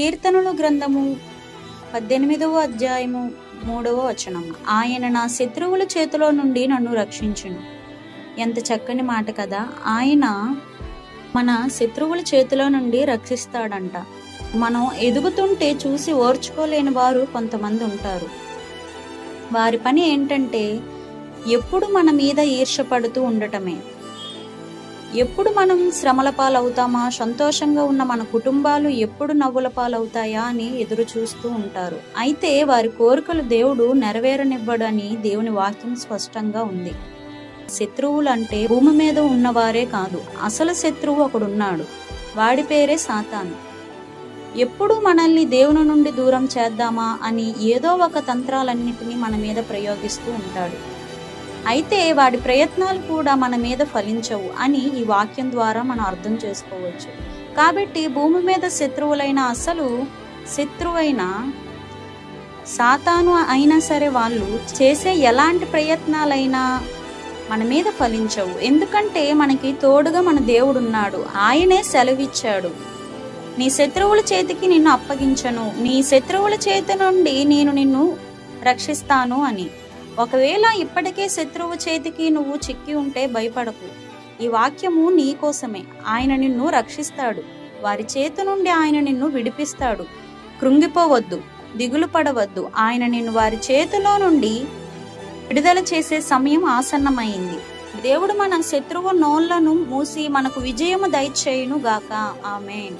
కీర్తనలు గ్రంథము 18వ అధ్యాయము 3వ వచనం. ఆయన నా శత్రువుల చేతిలో నుండి నన్ను రక్షించును. ఎంత చక్కని మాట కదా. ఆయన మన శత్రువుల చేతిలో నుండి రక్షిస్తాడంట. మనం ఎదుగుతుంటే చూసి ఓర్చుకోలేని వారు కొంతమంది ఉంటారు. వారి పని ఏంటంటే ఎప్పుడు మన మీద ఈర్ష్యపడుతూ ఉండటమే. ఎప్పుడు మనం శ్రమల పాలవుతామా, సంతోషంగా ఉన్న మన కుటుంబాలు ఎప్పుడు నవ్వుల పాలవుతాయా అని ఎదురు చూస్తూ ఉంటారు. అయితే వారి కోరికలు దేవుడు నెరవేరనివ్వడని దేవుని వాక్యం స్పష్టంగా ఉంది. శత్రువులు అంటే భూమి మీద ఉన్నవారే కాదు, అసలు శత్రువు ఒకడున్నాడు. వాడి పేరే సాతాను. ఎప్పుడు మనల్ని దేవుని నుండి దూరం చేద్దామా అని ఏదో ఒక తంత్రాలన్నిటినీ మన మీద ప్రయోగిస్తూ ఉంటాడు. అయితే వాడి ప్రయత్నాలు కూడా మన మీద ఫలించవు అని ఈ వాక్యం ద్వారా మనం అర్థం చేసుకోవచ్చు. కాబట్టి భూమి మీద శత్రువులైన అసలు శత్రువైన సాతాను అయినా సరే వాళ్ళు చేసే ఎలాంటి ప్రయత్నాలైనా మన మీద ఫలించవు. ఎందుకంటే మనకి తోడుగా మన దేవుడు ఉన్నాడు. ఆయనే సెలవిచ్చాడు, నీ శత్రువుల చేతికి నిన్ను అప్పగించను, నీ శత్రువుల చేతి నుండి నేను నిన్ను రక్షిస్తాను అని. ఒకవేళ ఇప్పటికే శత్రువు చేతికి నువ్వు చిక్కి ఉంటే భయపడకు. ఈ వాక్యము నీ కోసమే. ఆయన నిన్ను రక్షిస్తాడు. వారి చేతి నుండి ఆయన నిన్ను విడిపిస్తాడు. కృంగిపోవద్దు, దిగులు పడవద్దు. ఆయన నిన్ను వారి చేతిలో నుండి విడుదల చేసే సమయం ఆసన్నమైంది. దేవుడు మన శత్రువు నోళ్లను మూసి మనకు విజయము దయచేయును గాక. ఆమేన్.